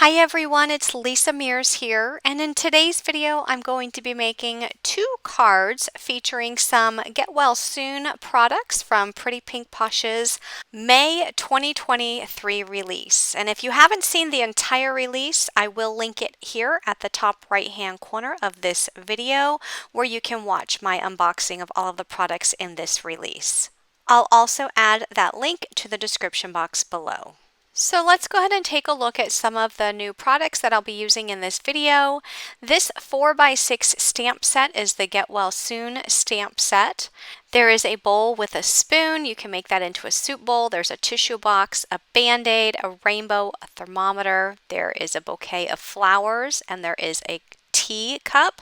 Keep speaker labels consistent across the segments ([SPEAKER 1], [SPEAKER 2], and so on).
[SPEAKER 1] Hi everyone, it's Lisa Mears here, and in today's video I'm going to be making two cards featuring some Get Well Soon products from Pretty Pink Posh's May 2023 release. And if you haven't seen the entire release, I will link it here at the top right hand corner of this video where you can watch my unboxing of all of the products in this release. I'll also add that link to the description box below. So let's go ahead and take a look at some of the new products that I'll be using in this video. This 4x6 stamp set is the Get Well Soon stamp set. There is a bowl with a spoon. You can make that into a soup bowl. There's a tissue box, a band-aid, a rainbow, a thermometer. There is a bouquet of flowers, and there is a tea cup,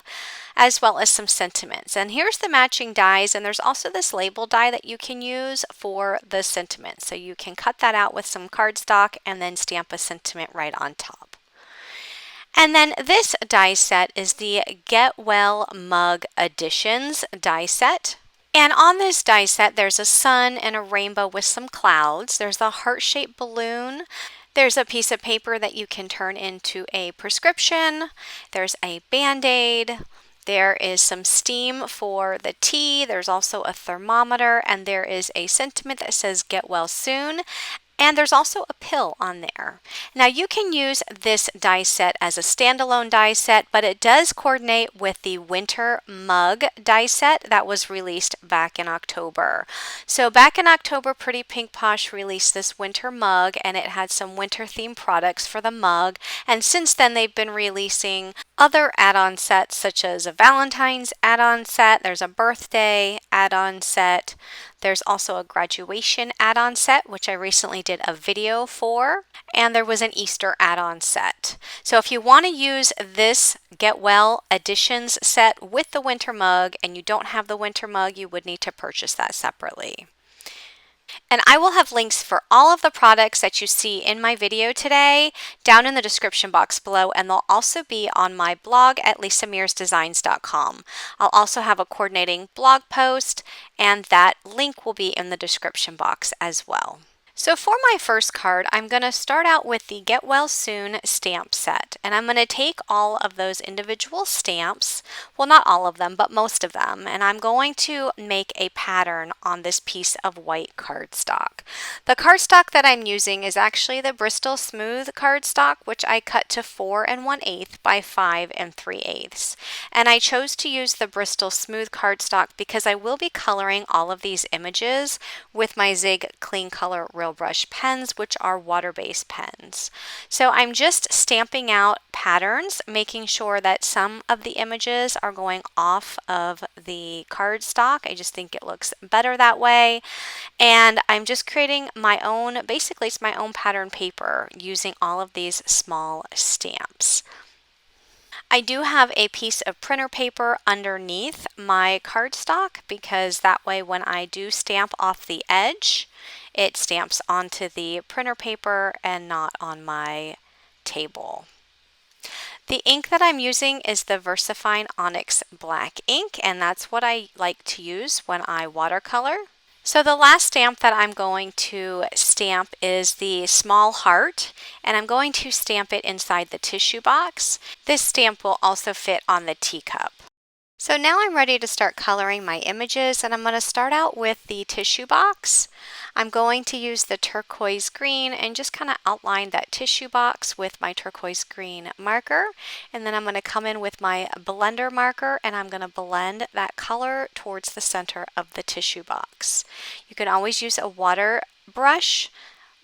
[SPEAKER 1] as well as some sentiments. And here's the matching dies, and there's also this label die that you can use for the sentiments. So you can cut that out with some cardstock and then stamp a sentiment right on top. And then this die set is the Get Well Mug Editions die set. And on this die set, there's a sun and a rainbow with some clouds. There's a heart-shaped balloon. There's a piece of paper that you can turn into a prescription. There's a band-aid. There is some steam for the tea. There's also a thermometer, and there is a sentiment that says Get Well Soon. And there's also a pill on there. Now you can use this die set as a standalone die set, but it does coordinate with the Winter Mug die set that was released back in October. So back in October, Pretty Pink Posh released this winter mug, and it had some winter themed products for the mug. And since then they've been releasing other add-on sets such as a Valentine's add-on set, there's a birthday add-on set, there's also a graduation add-on set, which I recently did a video for, and there was an Easter add-on set. So if you want to use this Get Well Editions set with the winter mug and you don't have the winter mug, you would need to purchase that separately. And I will have links for all of the products that you see in my video today down in the description box below, and they'll also be on my blog at lisamearsdesigns.com. I'll also have a coordinating blog post, and that link will be in the description box as well. So for my first card, I'm going to start out with the Get Well Soon stamp set, and I'm going to take all of those individual stamps, well, not all of them, but most of them, and I'm going to make a pattern on this piece of white cardstock. The cardstock that I'm using is actually the Bristol Smooth cardstock, which I cut to 4 1/8 by 5 3/8. And I chose to use the Bristol Smooth cardstock because I will be coloring all of these images with my Zig Clean Color Real Brush pens, which are water-based pens. So I'm just stamping out patterns, making sure that some of the images are going off of the cardstock. I just think it looks better that way. And I'm just creating my own, basically it's my own pattern paper using all of these small stamps. I do have a piece of printer paper underneath my cardstock because that way when I do stamp off the edge, it stamps onto the printer paper and not on my table. The ink that I'm using is the VersaFine Onyx Black ink, and that's what I like to use when I watercolor. So the last stamp that I'm going to stamp is the small heart, and I'm going to stamp it inside the tissue box. This stamp will also fit on the teacup. So now I'm ready to start coloring my images, and I'm going to start out with the tissue box. I'm going to use the turquoise green and just kind of outline that tissue box with my turquoise green marker. And then I'm going to come in with my blender marker and I'm going to blend that color towards the center of the tissue box. You can always use a water brush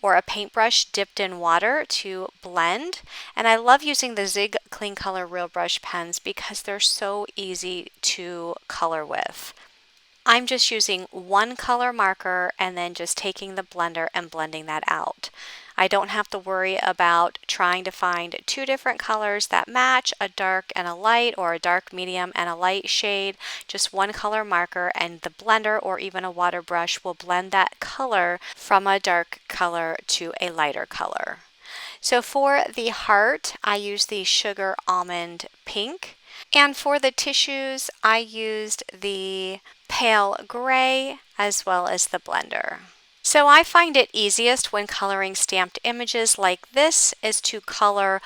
[SPEAKER 1] or a paintbrush dipped in water to blend. And I love using the Zig Clean Color Real Brush pens because they're so easy to color with. I'm just using one color marker and then just taking the blender and blending that out. I don't have to worry about trying to find two different colors that match, a dark and a light, or a dark medium and a light shade. Just one color marker, and the blender or even a water brush will blend that color from a dark color to a lighter color. So for the heart, I use the Sugar Almond Pink. And for the tissues, I used the pale gray as well as the blender. So I find it easiest when coloring stamped images like this is to color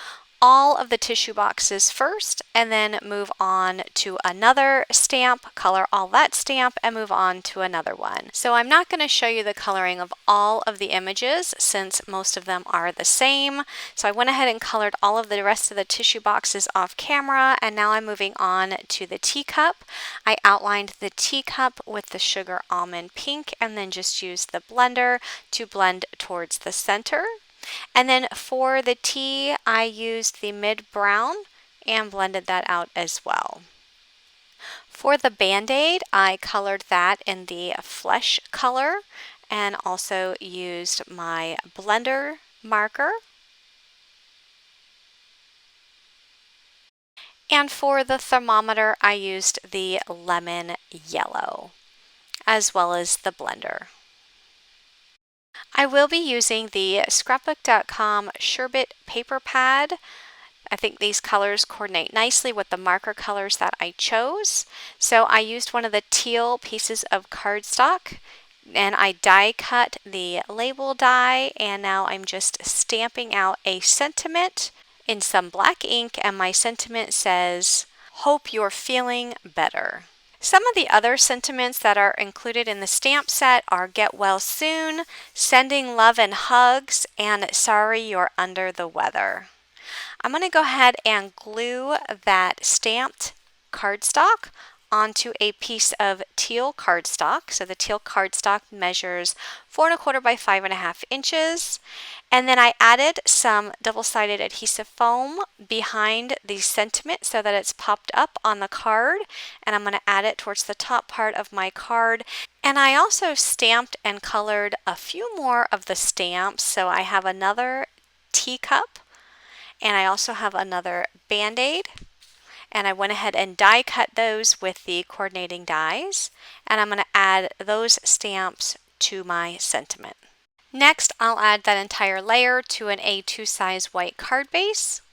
[SPEAKER 1] all of the tissue boxes first and then move on to another stamp, color all that stamp, and move on to another one. So I'm not going to show you the coloring of all of the images since most of them are the same. So I went ahead and colored all of the rest of the tissue boxes off camera, and now I'm moving on to the teacup. I outlined the teacup with the sugar almond pink and then just used the blender to blend towards the center. And then for the tea, I used the mid brown and blended that out as well. For the Band-Aid, I colored that in the flesh color and also used my blender marker. And for the thermometer, I used the lemon yellow as well as the blender. I will be using the Scrapbookcom Sherbet paper pad. I think these colors coordinate nicely with the marker colors that I chose. So I used one of the teal pieces of cardstock and I die cut the label die, and now I'm just stamping out a sentiment in some black ink, and my sentiment says, "Hope you're feeling better." Some of the other sentiments that are included in the stamp set are "Get well soon," "Sending love and hugs," and "Sorry you're under the weather." I'm going to go ahead and glue that stamped cardstock onto a piece of teal cardstock. So the teal cardstock measures 4 1/4 by 5.5 inches. And then I added some double-sided adhesive foam behind the sentiment so that it's popped up on the card. And I'm going to add it towards the top part of my card. And I also stamped and colored a few more of the stamps. So I have another teacup, and I also have another Band-Aid. And I went ahead and die cut those with the coordinating dies, and I'm going to add those stamps to my sentiment. Next, I'll add that entire layer to an A2 size white card base.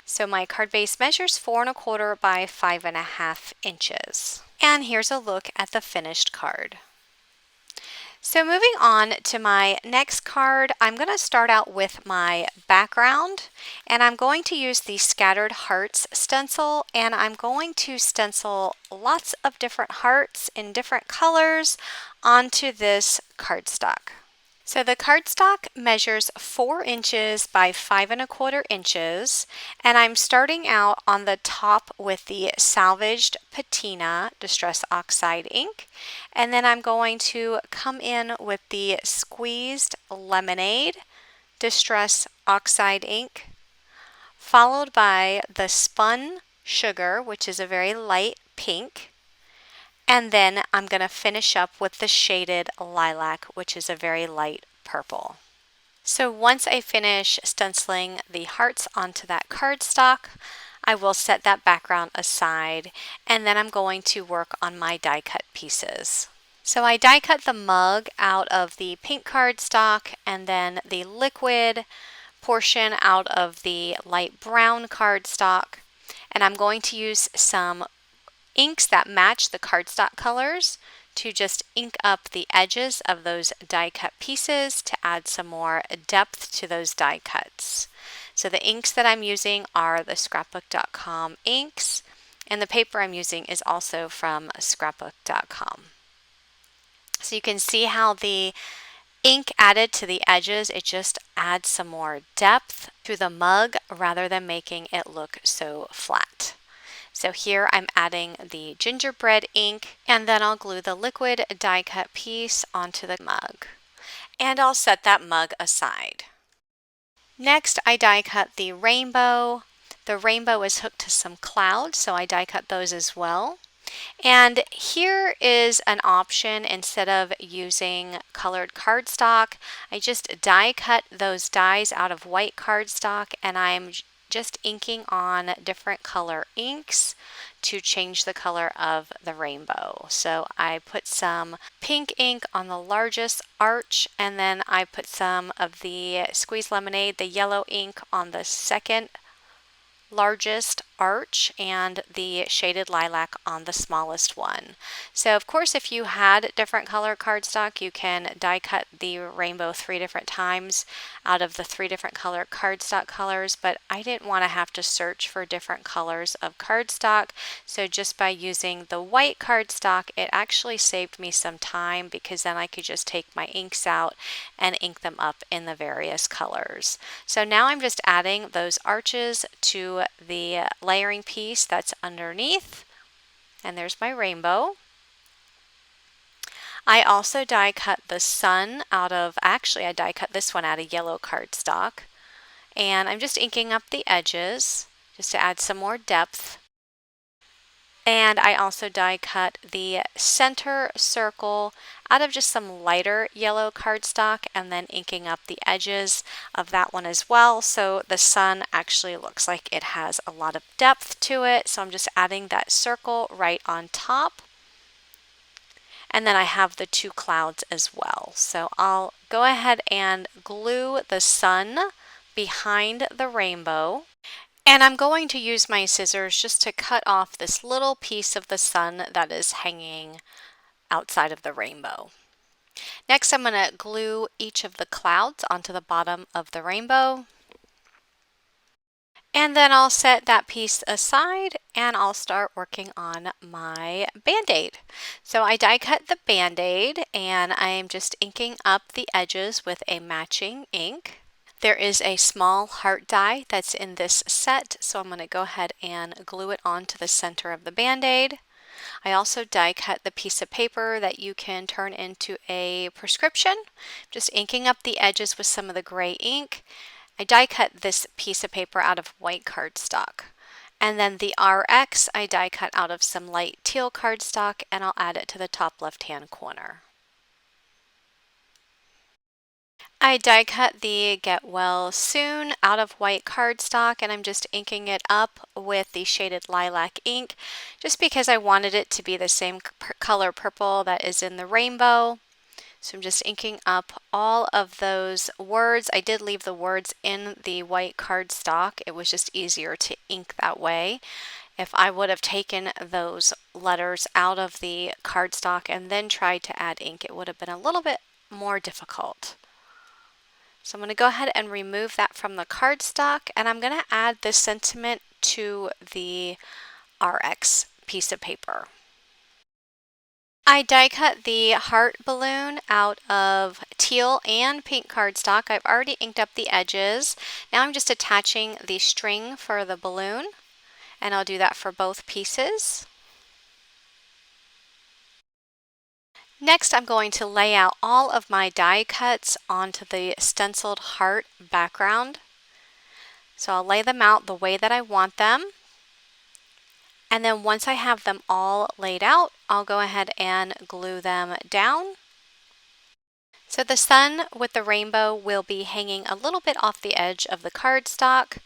[SPEAKER 1] So my card base measures 4 1/4 by 5.5 inches. And here's a look at the finished card. So moving on to my next card, I'm going to start out with my background, and I'm going to use the Scattered Hearts stencil, and I'm going to stencil lots of different hearts in different colors onto this cardstock. So the cardstock measures 4 inches by 5 1/4 inches, and I'm starting out on the top with the Salvaged Petina Distress Oxide ink, and then I'm going to come in with the Squeezed Lemonade Distress Oxide ink, followed by the Spun Sugar, which is a very light pink. And then I'm going to finish up with the shaded Lilac, which is a very light purple. So once I finish stenciling the hearts onto that cardstock, I will set that background aside, and then I'm going to work on my die cut pieces. So I die cut the mug out of the pink cardstock and then the liquid portion out of the light brown cardstock, and I'm going to use some inks that match the cardstock colors to just ink up the edges of those die cut pieces to add some more depth to those die cuts. So the inks that I'm using are the Scrapbookcom inks, and the paper I'm using is also from Scrapbookcom. So you can see how the ink added to the edges, it just adds some more depth to the mug rather than making it look so flat. So here I'm adding the gingerbread ink, and then I'll glue the liquid die cut piece onto the mug. And I'll set that mug aside. Next, I die cut the rainbow. The rainbow is hooked to some clouds, so I die cut those as well. And here is an option. Instead of using colored cardstock, I just die cut those dies out of white cardstock, and I'm just inking on different color inks to change the color of the rainbow. So I put some pink ink on the largest arch, and then I put some of the Squeezed Lemonade, the yellow ink, on the second largest arch and the shaded lilac on the smallest one. So of course, if you had different color cardstock, you can die cut the rainbow 3 different times out of the 3 different color cardstock colors, but I didn't want to have to search for different colors of cardstock. So just by using the white cardstock, it actually saved me some time, because then I could just take my inks out and ink them up in the various colors. So now I'm just adding those arches to the layering piece that's underneath, and there's my rainbow. I also die cut the sun out of, actually I die cut this one out of yellow cardstock, and I'm just inking up the edges just to add some more depth. And I also die cut the center circle out of just some lighter yellow cardstock, and then inking up the edges of that one as well. So the sun actually looks like it has a lot of depth to it. So I'm just adding that circle right on top. And then I have the 2 clouds as well. So I'll go ahead and glue the sun behind the rainbow. And I'm going to use my scissors just to cut off this little piece of the sun that is hanging outside of the rainbow. Next, I'm going to glue each of the clouds onto the bottom of the rainbow. And then I'll set that piece aside and I'll start working on my Band-Aid. So I die cut the Band-Aid and I am just inking up the edges with a matching ink. There is a small heart die that's in this set, so I'm going to go ahead and glue it onto the center of the Band-Aid. I also die cut the piece of paper that you can turn into a prescription, just inking up the edges with some of the gray ink. I die cut this piece of paper out of white cardstock. And then the RX I die cut out of some light teal cardstock, and I'll add it to the top left-hand corner. I die cut the Get Well Soon out of white cardstock, and I'm just inking it up with the shaded lilac ink just because I wanted it to be the same color purple that is in the rainbow. So I'm just inking up all of those words. I did leave the words in the white cardstock. It was just easier to ink that way. If I would have taken those letters out of the cardstock and then tried to add ink, it would have been a little bit more difficult. So I'm going to go ahead and remove that from the cardstock, and I'm going to add this sentiment to the RX piece of paper. I die cut the heart balloon out of teal and pink cardstock. I've already inked up the edges. Now I'm just attaching the string for the balloon, and I'll do that for both pieces. Next, I'm going to lay out all of my die cuts onto the stenciled heart background. So I'll lay them out the way that I want them. And then once I have them all laid out, I'll go ahead and glue them down. So the sun with the rainbow will be hanging a little bit off the edge of the cardstock.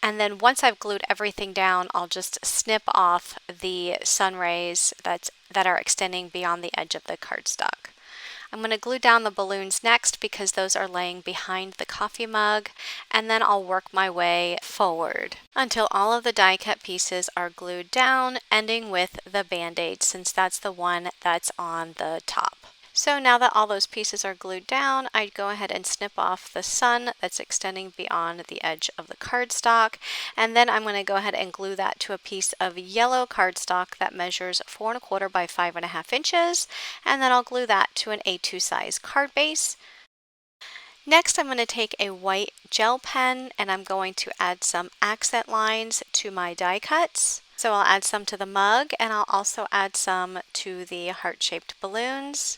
[SPEAKER 1] And then once I've glued everything down, I'll just snip off the sun rays that are extending beyond the edge of the cardstock. I'm going to glue down the balloons next because those are laying behind the coffee mug, and then I'll work my way forward until all of the die cut pieces are glued down, ending with the Band-Aid since that's the one that's on the top. So now that all those pieces are glued down, I go ahead and snip off the sun that's extending beyond the edge of the cardstock, and then I'm going to go ahead and glue that to a piece of yellow cardstock that measures 4 1/4 by 5.5 inches, and then I'll glue that to an A2 size card base. Next, I'm going to take a white gel pen and I'm going to add some accent lines to my die cuts. So I'll add some to the mug, and I'll also add some to the heart-shaped balloons.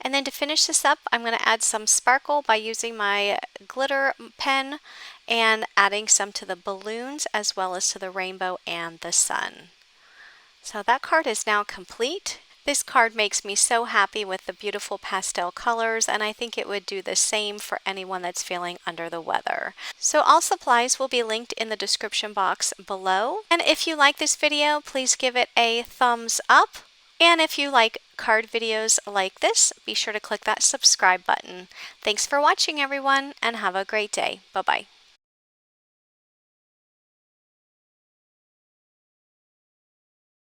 [SPEAKER 1] And then to finish this up, I'm going to add some sparkle by using my glitter pen and adding some to the balloons as well as to the rainbow and the sun. So that card is now complete. This card makes me so happy with the beautiful pastel colors, and I think it would do the same for anyone that's feeling under the weather. So all supplies will be linked in the description box below. And if you like this video, please give it a thumbs up. And if you like card videos like this, be sure to click that subscribe button. Thanks for watching, everyone, and have a great day. Bye-bye.